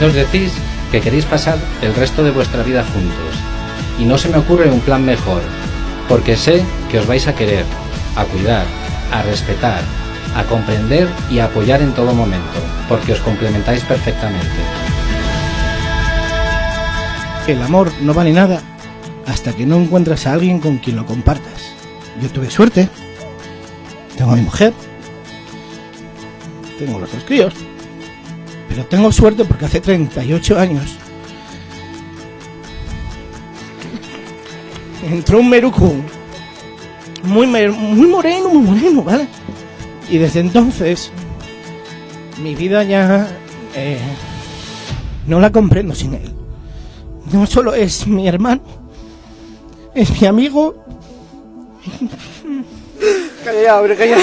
oídos decís que queréis pasar el resto de vuestra vida juntos. Y no se me ocurre un plan mejor, porque sé que os vais a querer, a cuidar, a respetar, a comprender y a apoyar en todo momento, porque os complementáis perfectamente. El amor no vale nada hasta que no encuentras a alguien con quien lo compartas. Yo tuve suerte. Tengo a mi mujer. Tengo los 2 críos. Pero tengo suerte porque hace 38 años entró un merucu muy moreno, ¿vale? Y desde entonces mi vida ya no la comprendo sin él. No solo es mi hermano, es mi amigo. Calla, hombre, calla.